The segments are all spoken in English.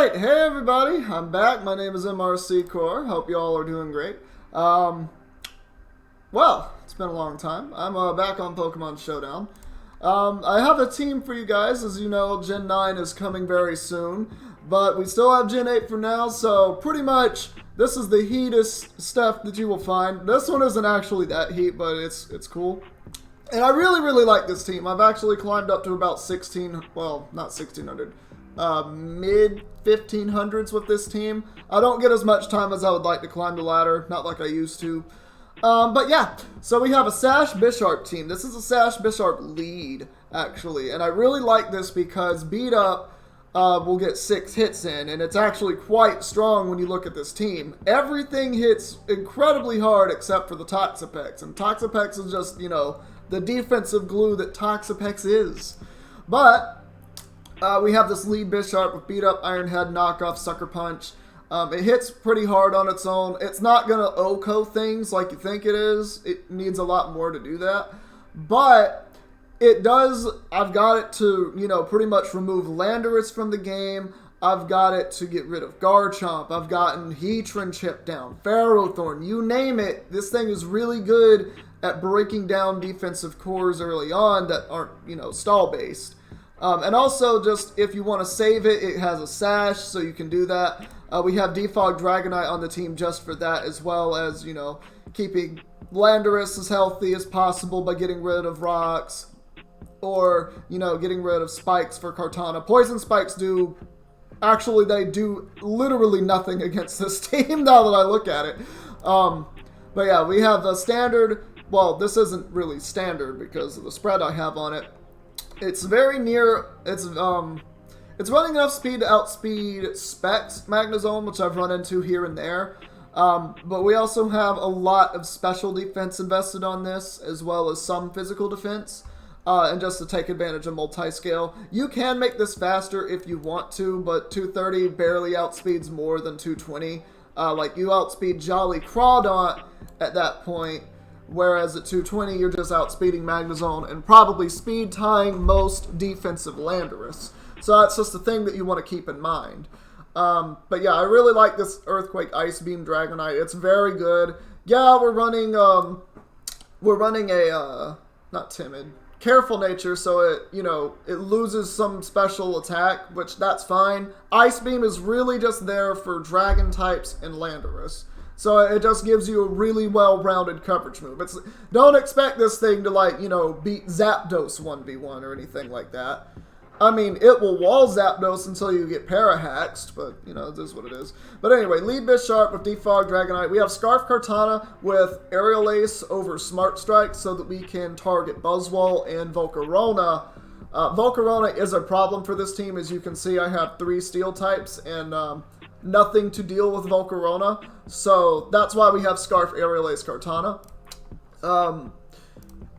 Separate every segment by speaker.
Speaker 1: Alright, hey everybody, I'm back. My name is MRC Core. Hope you all are doing great. Well, it's been a long time. I'm back on Pokemon Showdown. I have a team for you guys. As you know, Gen 9 is coming very soon, but we still have Gen 8 for now, so pretty much this is the heatest stuff that you will find. This one isn't actually that heat, but it's cool. And I really like this team. I've actually climbed up to about 16, well, not 1600. Mid 1500s with this team. I don't get as much time as I would like to climb the ladder, not like I used to. But yeah, so we have a Sash Bisharp team. This is a Sash Bisharp lead, actually, and I really like this because Beat Up will get 6 hits in, and it's actually quite strong when you look at this team. Everything hits incredibly hard except for the Toxapex, and Toxapex is just, you know, the defensive glue that Toxapex is. But we have this lead Bisharp with Beat Up, Iron Head, Knockoff, Sucker Punch. It hits pretty hard on its own. It's not going to OHKO things like you think it is. It needs a lot more to do that. But it does, I've got it to, you know, pretty much remove Landorus from the game. I've got it to get rid of Garchomp. I've gotten Heatran chipped down, Ferrothorn, you name it. This thing is really good at breaking down defensive cores early on that aren't, you know, stall-based. And also, just if you want to save it, it has a Sash, so you can do that. We have Defog Dragonite on the team just for that, as well as, you know, keeping Landorus as healthy as possible by getting rid of rocks, or, you know, getting rid of spikes for Kartana. Poison spikes do, actually, they do literally nothing against this team now that I look at it. But yeah, we have the standard, well, this isn't really standard because of the spread I have on it. It's very near, it's running enough speed to outspeed Specs Magnezone, which I've run into here and there. But we also have a lot of special defense invested on this, as well as some physical defense. And just to take advantage of multi-scale. You can make this faster if you want to, but 230 barely outspeeds more than 220. Like, you outspeed Jolly Crawdaunt at that point, whereas at 220, you're just outspeeding Magnezone and probably speed tying most defensive Landorus. So that's just a thing that you want to keep in mind. But yeah, I really like this Earthquake Ice Beam Dragonite. It's very good. Yeah, we're running a, not timid, careful nature, so it, you know, it loses some special attack, which that's fine. Ice Beam is really just there for Dragon types and Landorus. So it just gives you a really well-rounded coverage move. Don't expect this thing to, like, you know, beat Zapdos 1v1 or anything like that. I mean, it will wall Zapdos until you get Parahaxed, but, you know, it is what it is. But anyway, lead Bisharp with Defog Dragonite. We have Scarf Kartana with Aerial Ace over Smart Strike so that we can target Buzzwole and Volcarona. Volcarona is a problem for this team. As you can see, I have 3 Steel types and nothing to deal with Volcarona. So that's why we have Scarf Aerial Ace Kartana.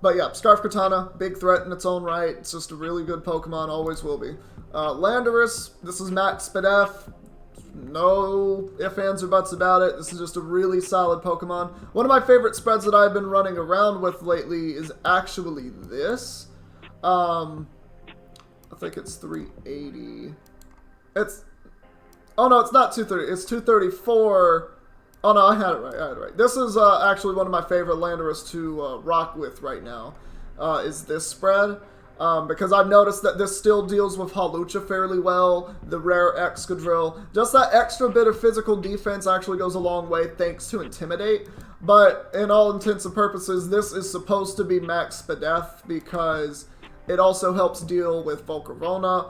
Speaker 1: But yeah, Scarf Kartana, big threat in its own right. It's just a really good Pokemon, always will be. Landorus, this is Max Spadef. No ifs, ands, or buts about it. This is just a really solid Pokemon. One of my favorite spreads that I've been running around with lately is actually this. I think it's 380. Oh no, it's not 230. It's 234. Oh no, I had it right. This is actually one of my favorite Landorus to rock with right now, is this spread. Because I've noticed that this still deals with Hawlucha fairly well, the rare Excadrill. Just that extra bit of physical defense actually goes a long way thanks to Intimidate. But in all intents and purposes, this is supposed to be Max Spadef because it also helps deal with Volcarona.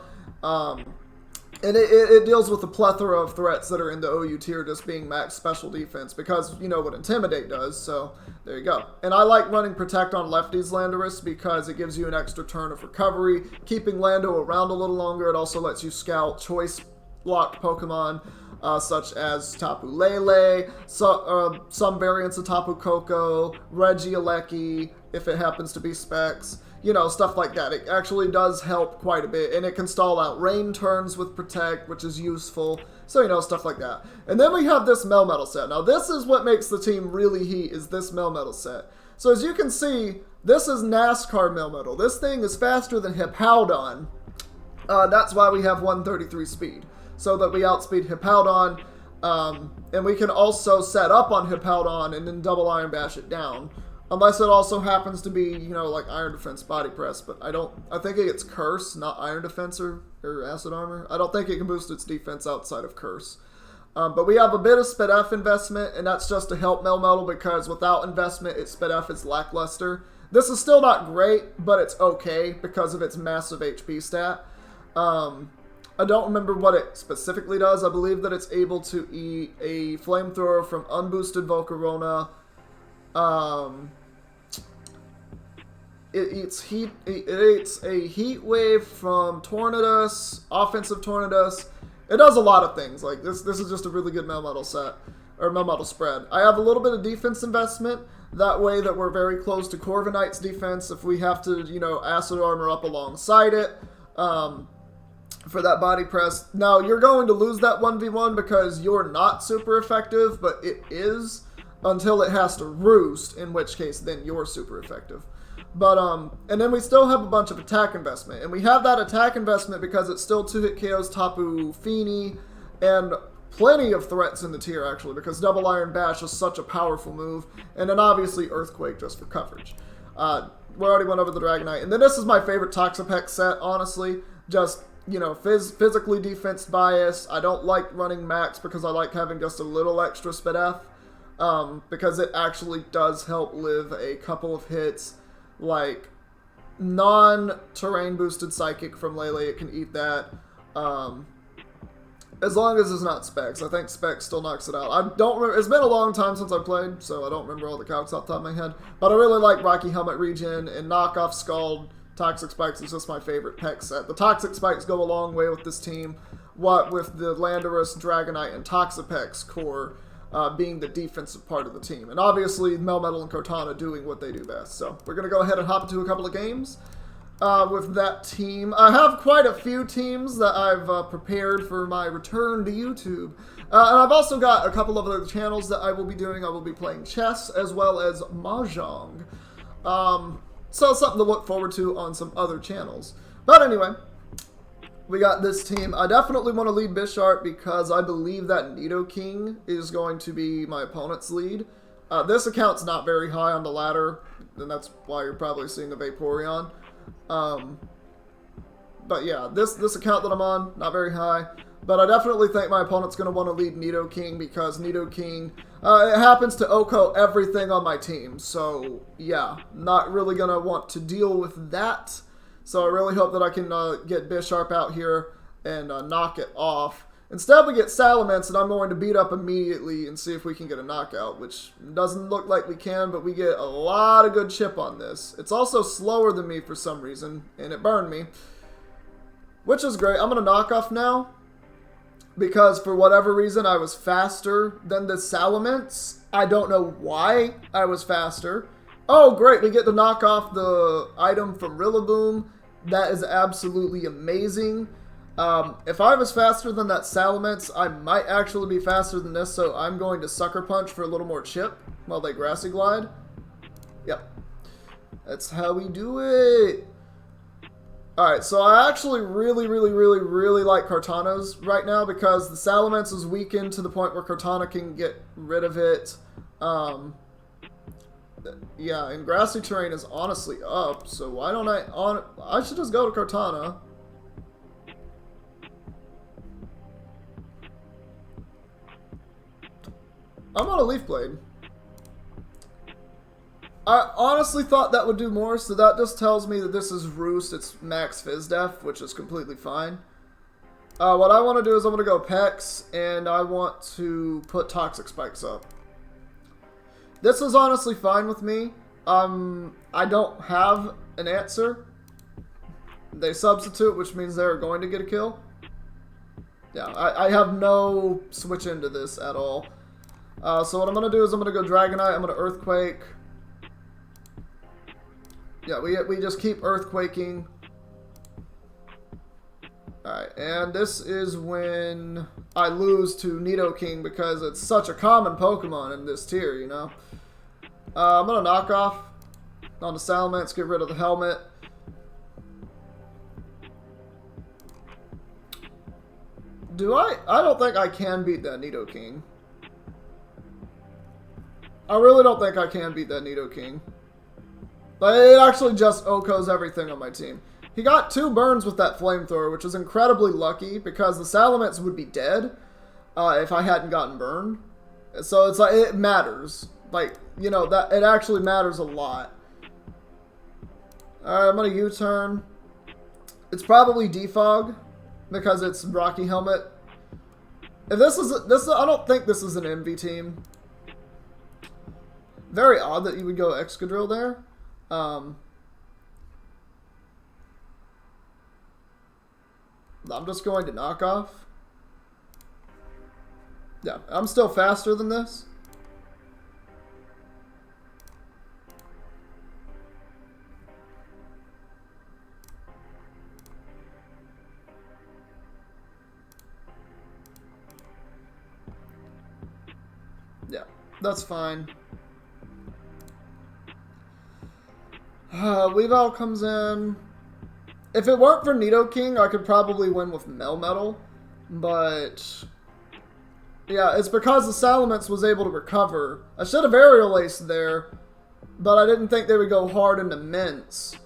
Speaker 1: And it deals with a plethora of threats that are in the OU tier just being max special defense because you know what Intimidate does, so there you go. And I like running Protect on Lefty's Landorus because it gives you an extra turn of recovery, keeping Lando around a little longer. It also lets you scout choice locked Pokemon such as Tapu Lele, some variants of Tapu Koko, Regieleki, if it happens to be Specs. You know, stuff like that. It actually does help quite a bit, and it can stall out rain turns with Protect, which is useful. So, you know, stuff like that. And then we have this Melmetal set. Now, this is what makes the team really heat, is this Melmetal set. So, as you can see, this is NASCAR Melmetal. This thing is faster than Hippowdon. That's why we have 133 speed, so that we outspeed Hippowdon, and we can also set up on Hippowdon and then double Iron Bash it down. Unless it also happens to be, you know, like Iron Defense Body Press, but I think it gets Curse, not Iron Defense or Acid Armor. I don't think it can boost its defense outside of Curse. But we have a bit of Sped F investment, and that's just to help Melmetal, because without investment, its Sped F is lackluster. This is still not great, but it's okay because of its massive HP stat. I don't remember what it specifically does. I believe that it's able to eat a Flamethrower from unboosted Volcarona. It eats a Heat Wave from Tornadus, offensive Tornadus. It does a lot of things. Like this is just a really good Melmetal set, or Melmetal spread. I have a little bit of defense investment. That way that we're very close to Corviknight's defense if we have to, you know, Acid Armor up alongside it. For that body press. Now, you're going to lose that 1v1 because you're not super effective, but it is until it has to roost, in which case then you're super effective. But, and then we still have a bunch of attack investment. And we have that attack investment because it still 2-hit KOs Tapu Fini, and plenty of threats in the tier, actually, because Double Iron Bash is such a powerful move. And then obviously Earthquake just for coverage. We already went over the Dragonite. And then this is my favorite Toxapex set, honestly. Just, you know, physically defense bias. I don't like running max because I like having just a little extra Sped F. Because it actually does help live a couple of hits. Like, non-terrain boosted Psychic from Lele, it can eat that. As long as it's not Specs. I think Specs still knocks it out. I don't remember. It's been a long time since I played, so I don't remember all the calcs off the top of my head. But I really like Rocky Helmet Regen, and Knockoff Scald Toxic Spikes is just my favorite Peck set. The Toxic Spikes go a long way with this team, what with the Landorus, Dragonite, and Toxapex core being the defensive part of the team. And obviously, Melmetal and Cortana doing what they do best. So we're going to go ahead and hop into a couple of games with that team. I have quite a few teams that I've prepared for my return to YouTube. And I've also got a couple of other channels that I will be doing. I will be playing chess as well as Mahjong. So it's something to look forward to on some other channels. But anyway, we got this team. I definitely want to lead Bisharp because I believe that Nidoking is going to be my opponent's lead. This account's not very high on the ladder, and that's why you're probably seeing a Vaporeon. But yeah, this account that I'm on, not very high. But I definitely think my opponent's going to want to lead Nidoking because Nidoking, it happens to OHKO everything on my team. So yeah, not really going to want to deal with that. So I really hope that I can get Bisharp out here and knock it off. Instead, we get Salamence, and I'm going to beat up immediately and see if we can get a knockout, which doesn't look like we can, but we get a lot of good chip on this. It's also slower than me for some reason, and it burned me, which is great. I'm going to knock off now because for whatever reason I was faster than the Salamence. I don't know why I was faster. Oh, great. We get to knock off the item from Rillaboom. That is absolutely amazing. If I was faster than that Salamence, I might actually be faster than this, so I'm going to Sucker Punch for a little more chip while they Grassy Glide. Yep. That's how we do it. Alright, so I actually really like Cortana's right now because the Salamence is weakened to the point where Cortana can get rid of it. Yeah, and Grassy Terrain is honestly up, so why don't I should just go to Cortana. I'm on a Leaf Blade. I honestly thought that would do more, so that just tells me that this is Roost, it's max Fizz Def, which is completely fine. What I want to do is I'm going to go Pex, and I want to put Toxic Spikes up. This is honestly fine with me. I don't have an answer. They substitute, which means they're going to get a kill. Yeah, I have no switch into this at all. So what I'm going to do is I'm going to go Dragonite, I'm going to Earthquake. Yeah, we just keep Earthquaking. Alright, and this is when I lose to Nidoking because it's such a common Pokemon in this tier, you know. I'm going to knock off on the Salamence, get rid of the helmet. Do I? I don't think I can beat that Nidoking. I really don't think I can beat that Nidoking. But it actually just OHKOs everything on my team. He got 2 burns with that flamethrower, which is incredibly lucky because the Salamence would be dead if I hadn't gotten burned. So it's like, it matters. Like, you know, that it actually matters a lot. Alright, I'm gonna U-turn. It's probably Defog because it's Rocky Helmet. If I don't think this is an MV team. Very odd that you would go Excadrill there. I'm just going to knock off. Yeah, I'm still faster than this. Yeah, that's fine. Weavile comes in. If it weren't for Nidoking, I could probably win with Melmetal. But yeah, it's because the Salamence was able to recover. I should have Aerial Aced there, but I didn't think they would go hard into Mints.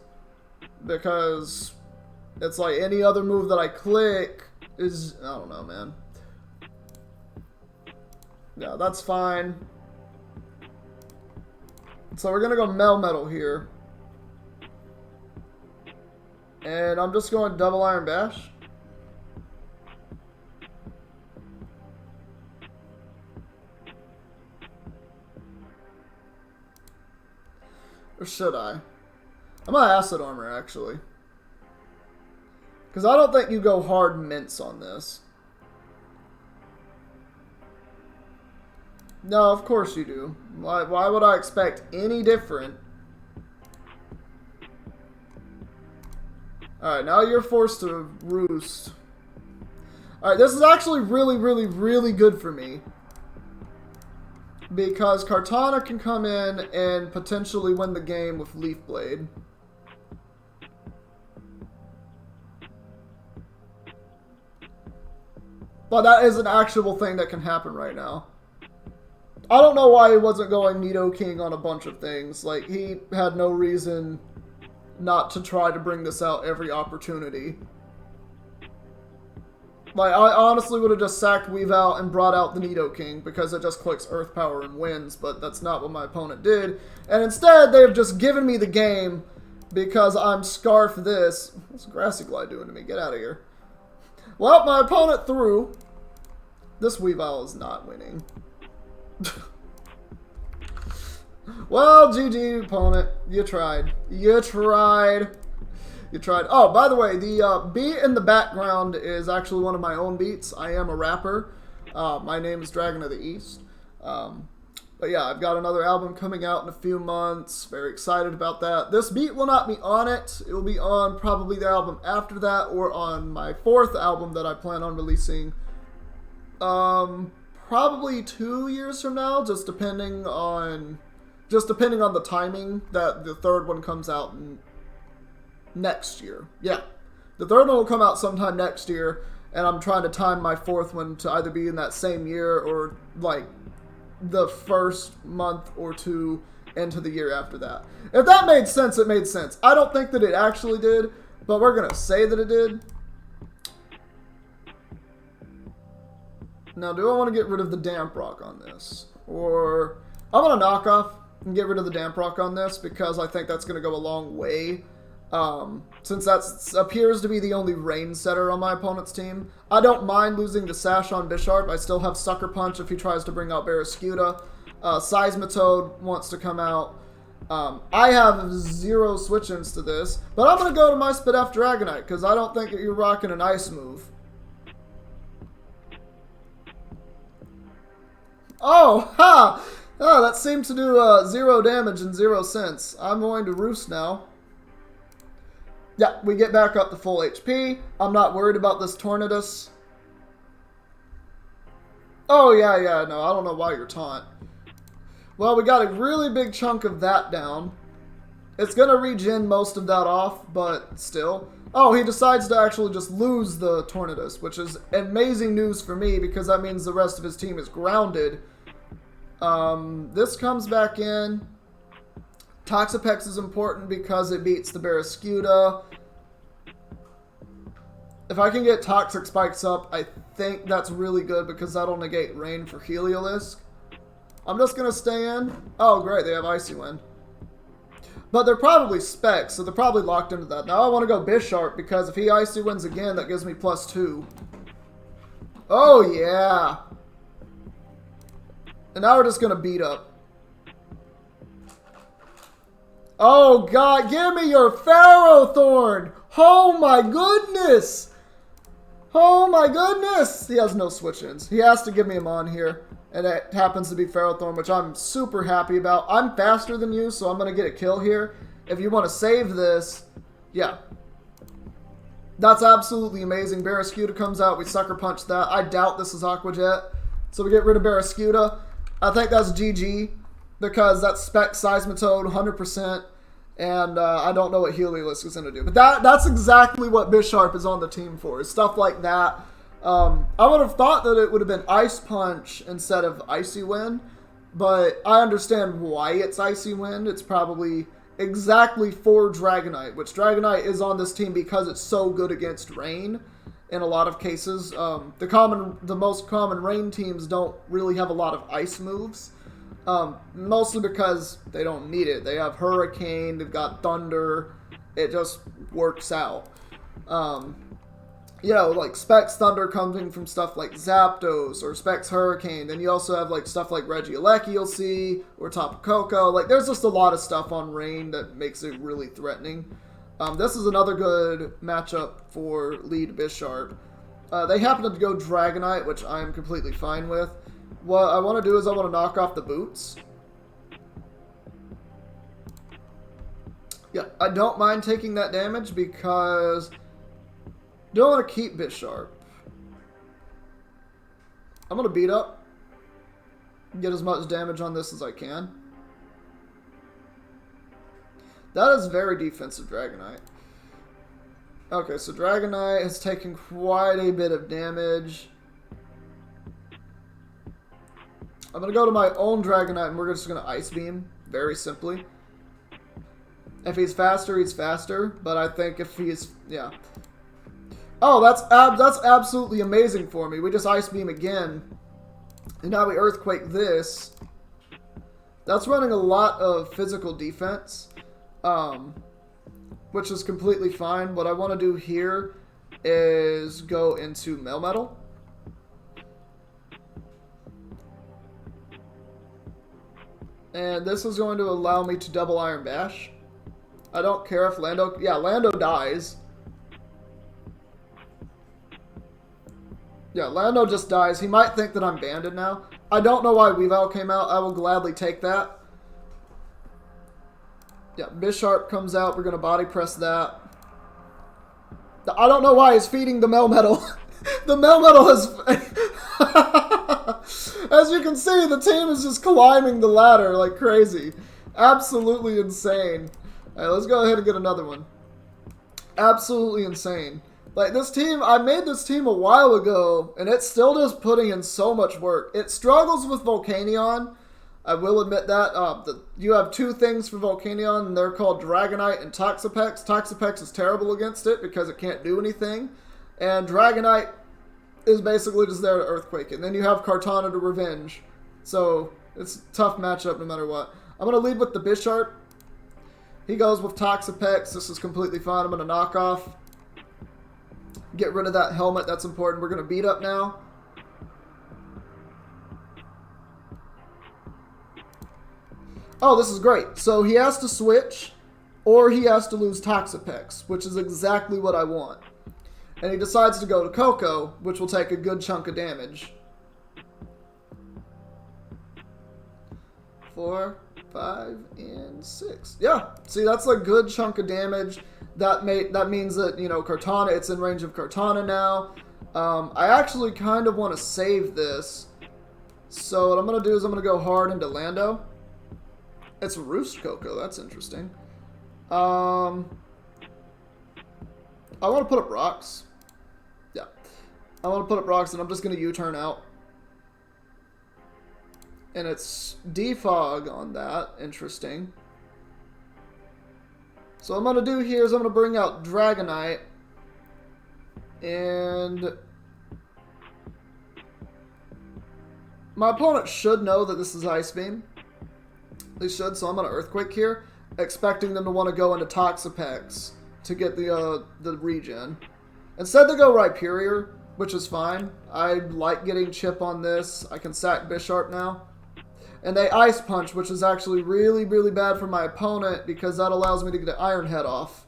Speaker 1: Because it's like any other move that I click is... I don't know, man. Yeah, that's fine. So we're going to go Melmetal here. And I'm just going Double Iron Bash. Or should I? I'm gonna Acid Armor, actually. Because I don't think you go hard Mints on this. No, of course you do. Why would I expect any different? Alright, now you're forced to roost. Alright, this is actually really good for me. Because Kartana can come in and potentially win the game with Leaf Blade. But that is an actual thing that can happen right now. I don't know why he wasn't going Nidoking on a bunch of things. Like, he had no reason not to try to bring this out every opportunity. Like, I honestly would have just sacked Weavile and brought out the Nidoking because it just clicks Earth Power and wins, but that's not what my opponent did. And instead, they've just given me the game because I'm Scarf this. What's Grassy Glide doing to me? Get out of here. Well, my opponent threw. This Weavile is not winning. Well, GG, opponent. You tried. You tried. You tried. Oh, by the way, the beat in the background is actually one of my own beats. I am a rapper. My name is Dragon of the East. But yeah, I've got another album coming out in a few months. Very excited about that. This beat will not be on it. It will be on probably the album after that or on my 4th album that I plan on releasing. Probably 2 years from now, just depending on the timing that the 3rd one comes out next year. Yeah, the 3rd one will come out sometime next year, and I'm trying to time my 4th one to either be in that same year or like the first month or 2 into the year after that. If that made sense, it made sense. I don't think that it actually did, but we're gonna say that it did. Now, do I want to get rid of the Damp Rock on this? Or I'm going to knock off and get rid of the Damp Rock on this because I think that's going to go a long way. Since that appears to be the only rain setter on my opponent's team. I don't mind losing the Sash on Bisharp. I still have Sucker Punch if he tries to bring out Barraskewda. Seismitoad wants to come out. I have 0 switch-ins to this. But I'm going to go to my Spidef Dragonite because I don't think you're rocking an Ice move. Oh, ha! Oh, that seemed to do 0 damage and 0 cents. I'm going to Roost now. Yeah, we get back up to full HP. I'm not worried about this Tornadus. Oh, yeah, no, I don't know why you're taunt. Well, we got a really big chunk of that down. It's going to regen most of that off, but still. Oh, he decides to actually just lose the Tornadus, which is amazing news for me because that means the rest of his team is grounded. This comes back in. Toxapex is important because it beats the Barraskewda. If I can get Toxic Spikes up, I think that's really good because that'll negate Rain for Heliolisk. I'm just going to stay in. Oh, great. They have Icy Wind. But they're probably specs, so they're probably locked into that. Now I want to go Bisharp because if he Icy Winds again, that gives me +2. Oh, yeah. And now we're just going to beat up. Oh, God. Give me your Ferrothorn. Oh, my goodness. Oh, my goodness. He has no switch-ins. He has to give me him on here. And it happens to be Ferrothorn, which I'm super happy about. I'm faster than you, so I'm going to get a kill here. If you want to save this, yeah. That's absolutely amazing. Barraskewda comes out. We Sucker Punch that. I doubt this is Aqua Jet. So we get rid of Barraskewda. I think that's GG because that's Spec Seismitoad 100%. And I don't know what Heliolisk is going to do. But that's exactly what Bisharp is on the team for. Is stuff like that. I would have thought that it would have been Ice Punch instead of Icy Wind, but I understand why it's Icy Wind. It's probably exactly for Dragonite, which Dragonite is on this team because it's so good against Rain in a lot of cases. The most common Rain teams don't really have a lot of Ice moves, mostly because they don't need it. They have Hurricane, they've got Thunder, it just works out. You know, like Specs Thunder coming from stuff like Zapdos or Specs Hurricane. Then you also have like stuff like Regieleki you'll see, or Tapu Koko. Like there's just a lot of stuff on Rain that makes it really threatening. This is another good matchup for lead Bisharp. They happen to go Dragonite, which I'm completely fine with. What I want to do is I want to knock off the boots. Yeah, I don't mind taking that damage because don't want to keep Bisharp. I'm going to beat up. Get as much damage on this as I can. That is very defensive Dragonite. Okay, so Dragonite has taken quite a bit of damage. I'm going to go to my own Dragonite and we're just going to Ice Beam. Very simply. If he's faster, he's faster. But I think if he's... yeah. Oh, that's absolutely amazing for me. We just Ice Beam again. And now we Earthquake this. That's running a lot of physical defense. Which is completely fine. What I want to do here is go into Melmetal. And this is going to allow me to double Iron Bash. I don't care if Lando... yeah, Lando dies. Yeah, Lando just dies. He might think that I'm banded now. I don't know why Weavile came out. I will gladly take that. Yeah, Bisharp comes out. We're going to body press that. I don't know why he's feeding the Melmetal. The Melmetal is... as you can see, the team is just climbing the ladder like crazy. Absolutely insane. Alright, let's go ahead and get another one. Absolutely insane. Like, this team, I made this team a while ago, and it's still just putting in so much work. It struggles with Volcanion. I will admit that. You have two things for Volcanion, and they're called Dragonite and Toxapex. Toxapex is terrible against it because it can't do anything. And Dragonite is basically just there to Earthquake it. And then you have Kartana to Revenge. So, it's a tough matchup no matter what. I'm going to lead with the Bisharp. He goes with Toxapex. This is completely fine. I'm going to knock off. Get rid of that helmet. That's important. We're going to beat up now. Oh, this is great. So he has to switch, or he has to lose Toxapex, which is exactly what I want. And he decides to go to Koko, which will take a good chunk of damage. 4, 5, and 6. Yeah, see, that's a good chunk of damage. That means that, you know, Kartana, it's in range of Kartana now. I actually kind of want to save this. So what I'm going to do is I'm going to go hard into Lando. It's Roost Koko, that's interesting. I want to put up rocks. Yeah. I want to put up rocks, and I'm just going to U-turn out. And it's defog on that. Interesting. So what I'm going to do here is I'm going to bring out Dragonite. And my opponent should know that this is Ice Beam. They should, so I'm going to Earthquake here, expecting them to want to go into Toxapex to get the regen. Instead they go Rhyperior, which is fine. I like getting chip on this. I can sack Bisharp now. And they Ice Punch, which is actually really, really bad for my opponent because that allows me to get the Iron Head off.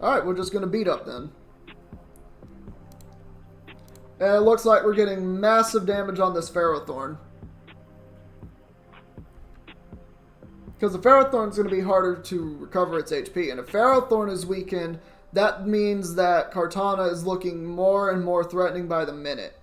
Speaker 1: Alright, we're just going to beat up then. And it looks like we're getting massive damage on this Ferrothorn. Because the Ferrothorn is going to be harder to recover its HP. And if Ferrothorn is weakened, that means that Kartana is looking more and more threatening by the minute.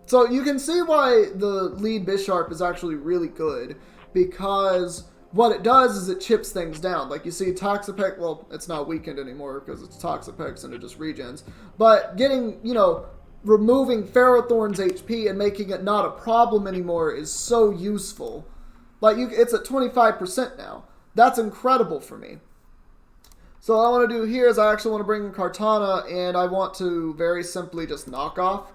Speaker 1: So you can see why the lead Bisharp is actually really good. Because what it does is it chips things down. Like you see Toxapex, well, it's not weakened anymore because it's Toxapex and it just regens. But getting, you know, removing Ferrothorn's HP and making it not a problem anymore is so useful. Like, it's at 25% now. That's incredible for me. So what I want to do here is I actually want to bring in Kartana, and I want to very simply just knock off.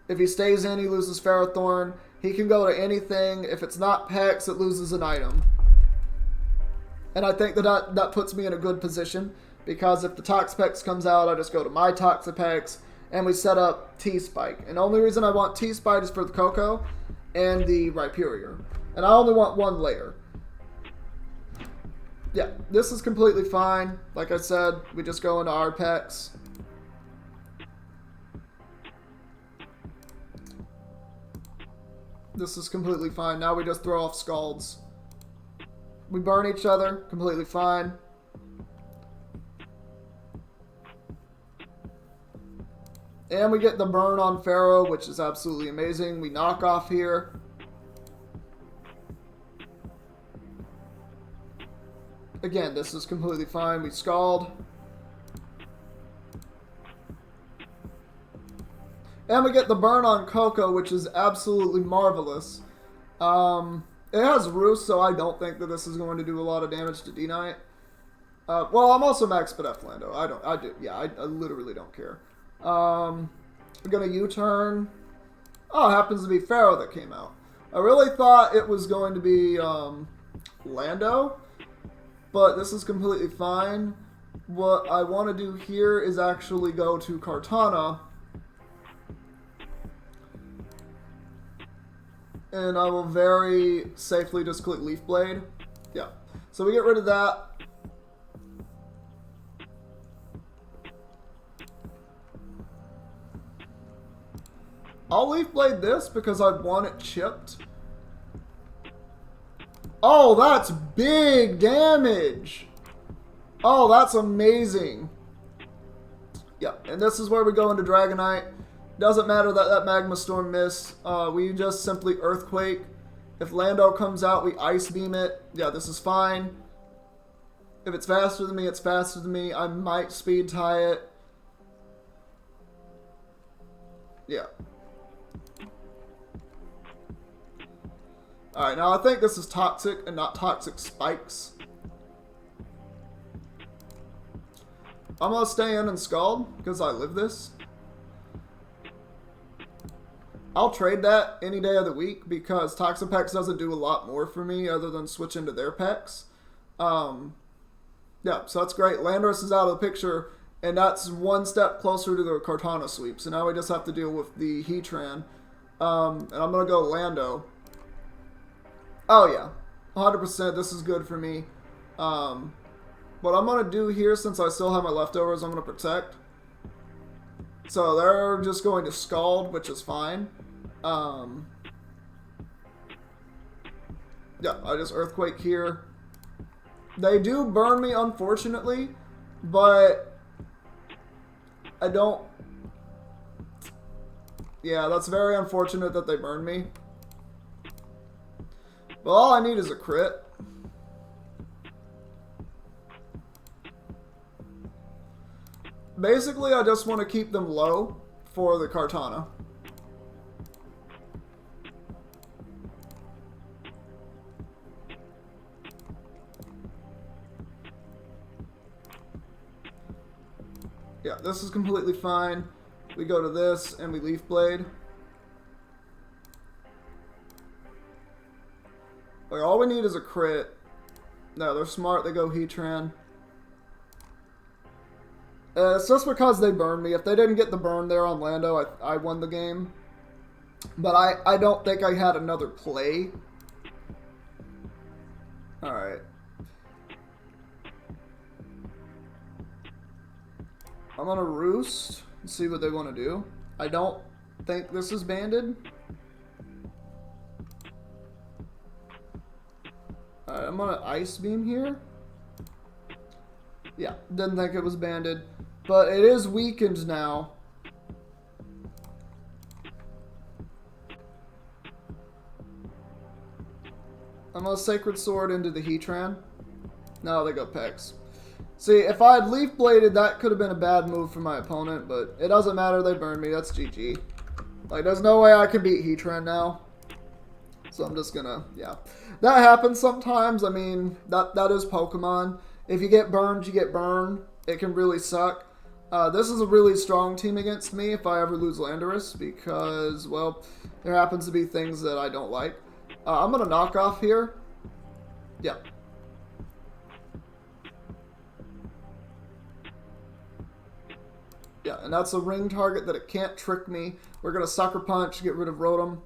Speaker 1: If he stays in, he loses Ferrothorn. He can go to anything. If it's not Pex, it loses an item. And I think that puts me in a good position, because if the Toxapex comes out, I just go to my Toxapex, and we set up T-Spike. And the only reason I want T-Spike is for the Coco and the Rhyperior. And I only want one layer. Yeah, this is completely fine. Like I said, we just go into our Pex. This is completely fine. Now we just throw off Scalds. We burn each other, completely fine. And we get the burn on Pharaoh, which is absolutely amazing. We knock off here. Again, this is completely fine. We Scald. And we get the burn on Coco, which is absolutely marvelous. It has Roost, so I don't think that this is going to do a lot of damage to D-Knight. Well, I'm also Max Spedef Lando. I literally don't care. I'm going to U-turn. Oh, it happens to be Pharaoh that came out. I really thought it was going to be Lando, but this is completely fine. What I want to do here is actually go to Kartana. And I will very safely just click Leaf Blade. Yeah. So we get rid of that. I'll Leaf Blade this because I want it chipped. Oh, that's big damage. Oh, that's amazing. Yeah, and this is where we go into Dragonite. Doesn't matter that that Magma Storm missed. We just simply Earthquake. If Lando comes out, we Ice Beam it. Yeah, this is fine. If it's faster than me, it's faster than me. I might Speed Tie it. Yeah. Alright, now I think this is Toxic and not Toxic Spikes. I'm going to stay in and Scald because I live this. I'll trade that any day of the week because Toxapex doesn't do a lot more for me other than switch into their Pex. Yeah, so that's great. Landorus is out of the picture, and that's one step closer to the Kartana sweep. So now we just have to deal with the Heatran. And I'm going to go Lando. Oh, yeah. 100%. This is good for me. What I'm going to do here, since I still have my leftovers, I'm going to Protect. So they're just going to Scald, which is fine. Yeah, I just Earthquake here. They do burn me, unfortunately, but I don't... Yeah, that's very unfortunate that they burn me. But all I need is a crit. Basically, I just want to keep them low for the Kartana. Yeah, this is completely fine. We go to this and we Leaf Blade. Like, all we need is a crit. No, they're smart. They go Heatran. It's just because they burned me. If they didn't get the burn there on Lando, I won the game. But I don't think I had another play. Alright. I'm gonna Roost and see what they want to do. I don't think this is banded. Alright, I'm gonna Ice Beam here. Yeah, didn't think it was banded. But it is weakened now. I'm gonna Sacred Sword into the Heatran. No, they go Pex. See, if I had Leaf Bladed, that could have been a bad move for my opponent, but it doesn't matter, they burned me, that's GG. Like, there's no way I can beat Heatran now. So I'm just gonna, yeah. That happens sometimes, I mean, that is Pokemon. If you get burned, you get burned. It can really suck. This is a really strong team against me if I ever lose Landorus, because, well, there happens to be things that I don't like. I'm gonna knock off here. Yeah. Yeah, and that's a ring target that it can't trick me. We're gonna Sucker Punch, get rid of Rotom.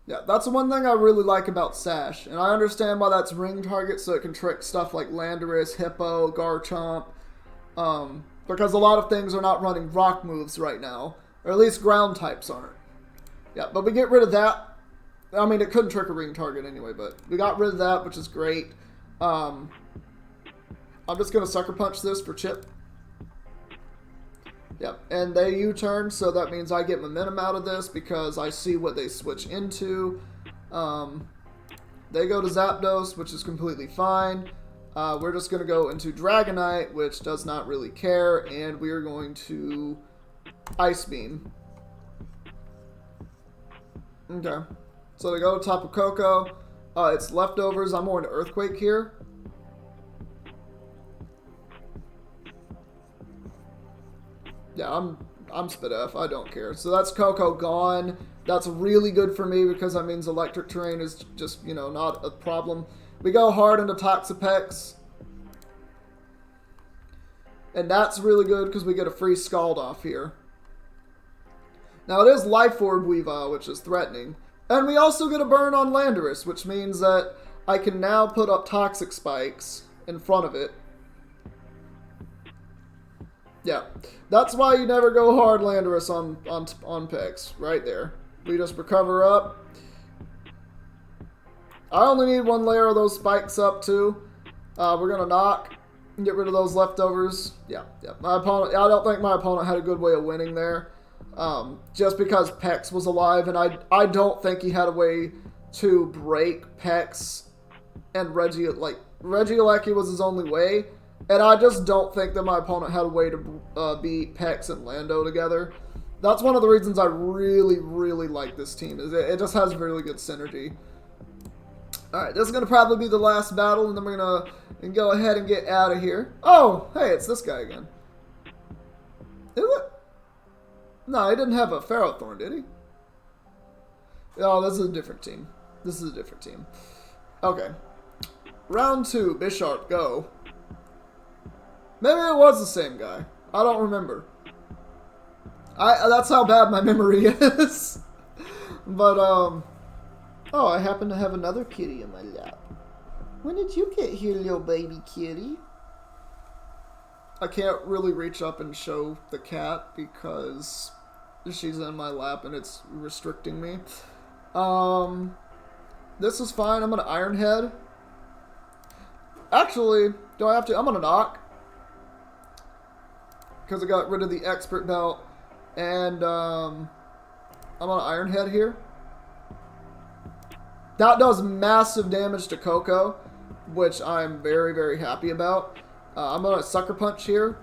Speaker 1: Yeah, that's the one thing I really like about Sash. And I understand why that's ring target, so it can trick stuff like Landorus, Hippo, Garchomp. Because a lot of things are not running rock moves right now. Or at least ground types aren't. Yeah, but we get rid of that. I mean, it couldn't trick a ring target anyway, but we got rid of that, which is great. I'm just going to Sucker Punch this for Chip. Yep, and they U-turn, so that means I get momentum out of this because I see what they switch into. They go to Zapdos, which is completely fine. We're just going to go into Dragonite, which does not really care, and we are going to Ice Beam. Okay, so they go to Tapu Koko. It's leftovers. I'm going to Earthquake here. Yeah, I'm Spit F. I don't care. So that's Koko gone. That's really good for me because that means electric terrain is just, you know, not a problem. We go hard into Toxapex. And that's really good because we get a free Scald off here. Now it is Life Orb Weavile, which is threatening. And we also get a burn on Landorus, which means that I can now put up Toxic Spikes in front of it. Yeah, that's why you never go hard Landorus on Pex, right there. We just recover up. I only need one layer of those spikes up too. We're gonna knock and get rid of those leftovers. Yeah. My opponent, I don't think my opponent had a good way of winning there. Just because Pex was alive, and I don't think he had a way to break Pex and Regieleki was his only way. And I just don't think that my opponent had a way to beat Pex and Lando together. That's one of the reasons I really, really like this team. Is it just has really good synergy. Alright, this is going to probably be the last battle, and then we're going to go ahead and get out of here. Oh, hey, it's this guy again. Is it? No, he didn't have a Ferrothorn, did he? Oh, this is a different team. This is a different team. Okay. Round 2, Bisharp, go. Maybe it was the same guy. I don't remember. That's how bad my memory is. But, oh, I happen to have another kitty in my lap. When did you get here, little baby kitty? I can't really reach up and show the cat because she's in my lap and it's restricting me. This is fine. I'm going to Iron Head. Actually, do I have to? I'm going to knock. Because I got rid of the Expert Belt. And I'm on Iron Head here. That does massive damage to Koko. which I'm very, very happy about. I'm going to Sucker Punch here,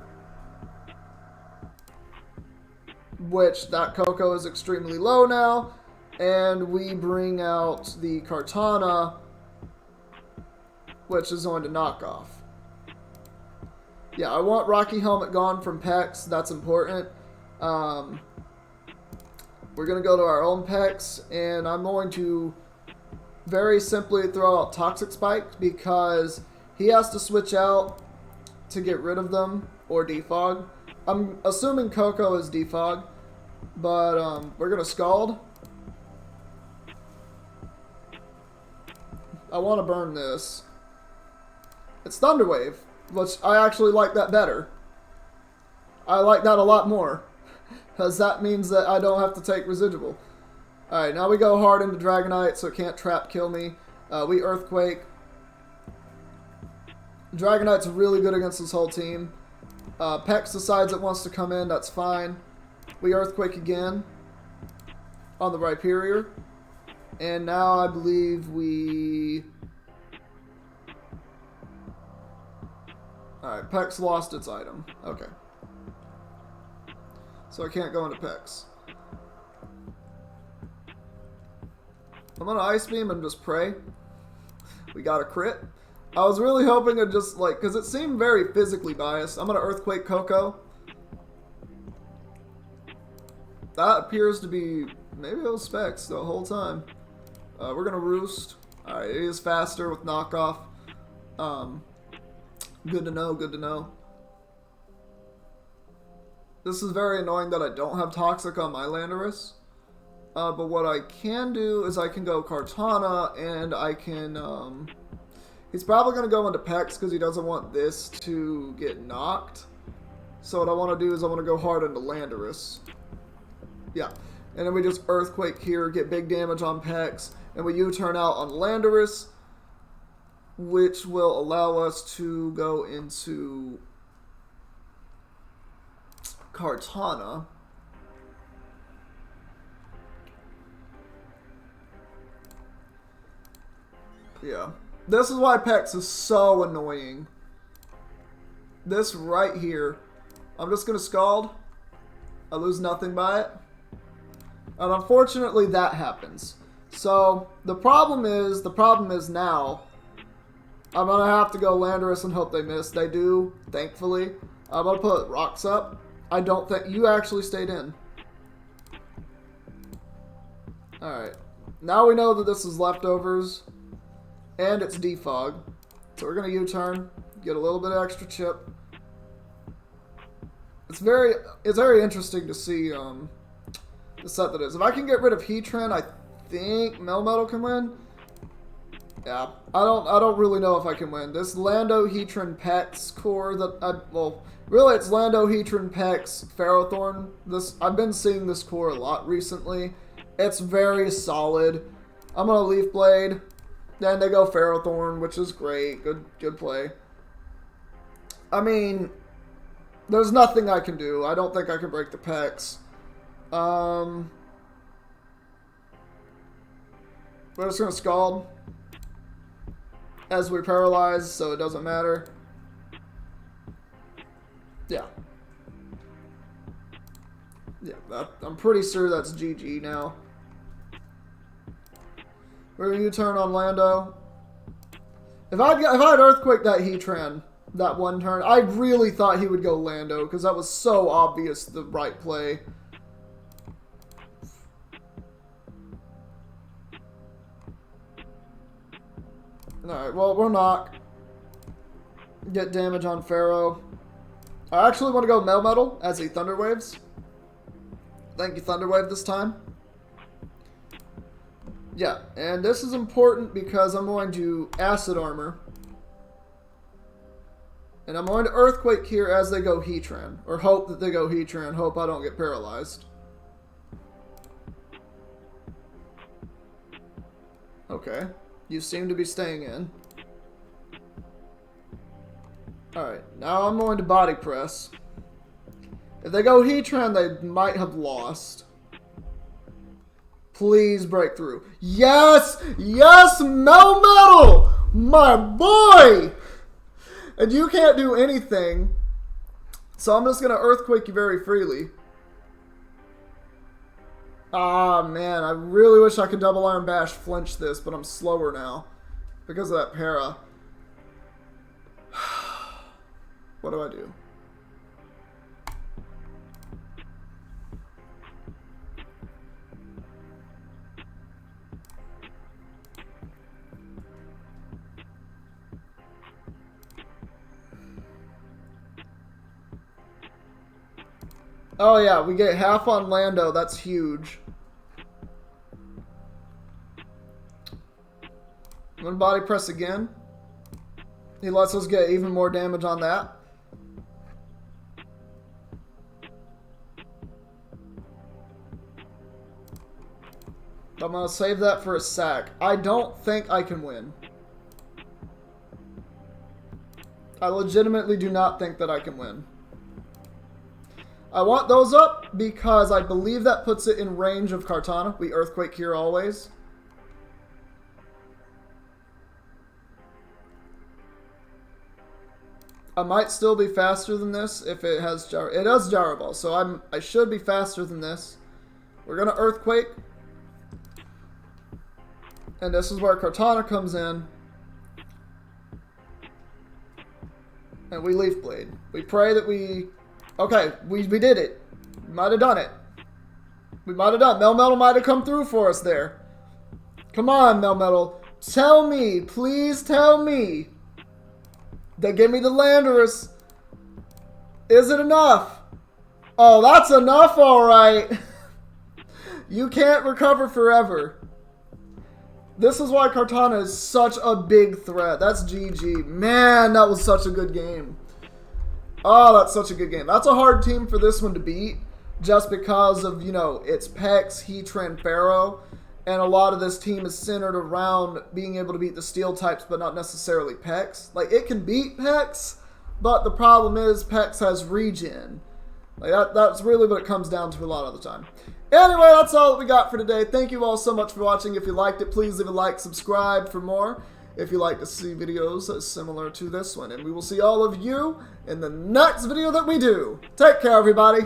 Speaker 1: which that Coco is extremely low now, and we bring out the Kartana, which is going to knock off. Yeah, I want Rocky Helmet gone from Pex. That's important. We're going to go to our own Pex, and I'm going to very simply throw out Toxic Spike because he has to switch out to get rid of them or defog. I'm assuming Coco is defog, but we're going to Scald. I want to burn this. It's Thunder Wave, which I actually like that better. I like that a lot more, because that means that I don't have to take residual. Alright, now we go hard into Dragonite, so it can't trap kill me. We Earthquake. Dragonite's really good against this whole team. Pex decides it wants to come in, that's fine. We Earthquake again on the Rhyperior. And now I believe we... Alright, Pex lost its item. Okay. So I can't go into Pex. I'm gonna Ice Beam and just pray. We got a crit. I was really hoping to just, like, because it seemed very physically biased. I'm gonna Earthquake Coco. That appears to be... Maybe it was Specs the whole time. We're gonna Roost. Alright, it is faster with knockoff. Good to know, good to know. This is very annoying that I don't have Toxic on my Landorus. But what I can do is I can go Kartana and I can... he's probably going to go into Pex because he doesn't want this to get knocked. So what I want to do is I want to go hard into Landorus. Yeah. And then we just Earthquake here, get big damage on Pex, and we U-turn out on Landorus, which will allow us to go into Kartana. Yeah. This is why Pex is so annoying. This right here. I'm just going to Scald. I lose nothing by it. And unfortunately that happens. So the problem is now I'm going to have to go Landorus and hope they miss. They do, thankfully. I'm going to put Rocks up. I don't think... You actually stayed in. Alright. Now we know that this is leftovers. And it's defog. So we're going to U-turn. Get a little bit of extra chip. It's very interesting to see the set that is. If I can get rid of Heatran, I think Melmetal can win. Yeah, I don't really know if I can win. This Lando, Heatran, Pex core well, really it's Lando, Heatran, Pex, Ferrothorn. I've been seeing this core a lot recently. It's very solid. I'm gonna Leaf Blade. Then they go Ferrothorn, which is great. Good play. I mean, there's nothing I can do. I don't think I can break the Pex. We're just gonna Scald. As we paralyze, so it doesn't matter. Yeah. Yeah, I'm pretty sure that's GG now. We're gonna U-turn on Lando. If I'd Earthquake that Heatran that one turn, I really thought he would go Lando, because that was so obvious the right play. Alright, well, we'll knock. Get damage on Pharaoh. I actually want to go Melmetal as he Thunder Waves. Thank you, Thunder Wave, this time. Yeah, and this is important because I'm going to Acid Armor. And I'm going to Earthquake here as they go Heatran. Or hope that they go Heatran. Hope I don't get paralyzed. Okay. You seem to be staying in. Alright, now I'm going to Body Press. If they go Heatran, they might have lost. Please break through. Yes! Yes! Melmetal! My boy! And you can't do anything. So I'm just going to Earthquake you very freely. Ah, man. I really wish I could Double Iron Bash flinch this, but I'm slower now. Because of that para. What do I do? Oh yeah, we get half on Lando. That's huge. I'm gonna body press again. He lets us get even more damage on that. I'm gonna save that for a sack. I don't think I can win. I legitimately do not think that I can win. I want those up because I believe that puts it in range of Kartana. We Earthquake here always. I might still be faster than this if it has Gyro. It does Gyro Ball, so I should be faster than this. We're gonna Earthquake. And this is where Kartana comes in. And we Leaf Blade. We pray that we... Okay, we did it. We might have done it. We might have done it. Melmetal might have come through for us there. Come on, Melmetal. Tell me, please tell me. They give me the Landorus. Is it enough? Oh, that's enough, alright. You can't recover forever. This is why Kartana is such a big threat. That's GG. Man, that was such a good game. Oh, that's such a good game. That's a hard team for this one to beat. Just because of, you know, it's Pex, Heatran, Pharaoh. And a lot of this team is centered around being able to beat the steel types, but not necessarily Pex. Like, it can beat Pex, but the problem is Pex has regen. Like, that's really what it comes down to a lot of the time. Anyway, that's all that we got for today. Thank you all so much for watching. If you liked it, please leave a like, subscribe for more. If you like to see videos similar to this one. And we will see all of you in the next video that we do. Take care, everybody.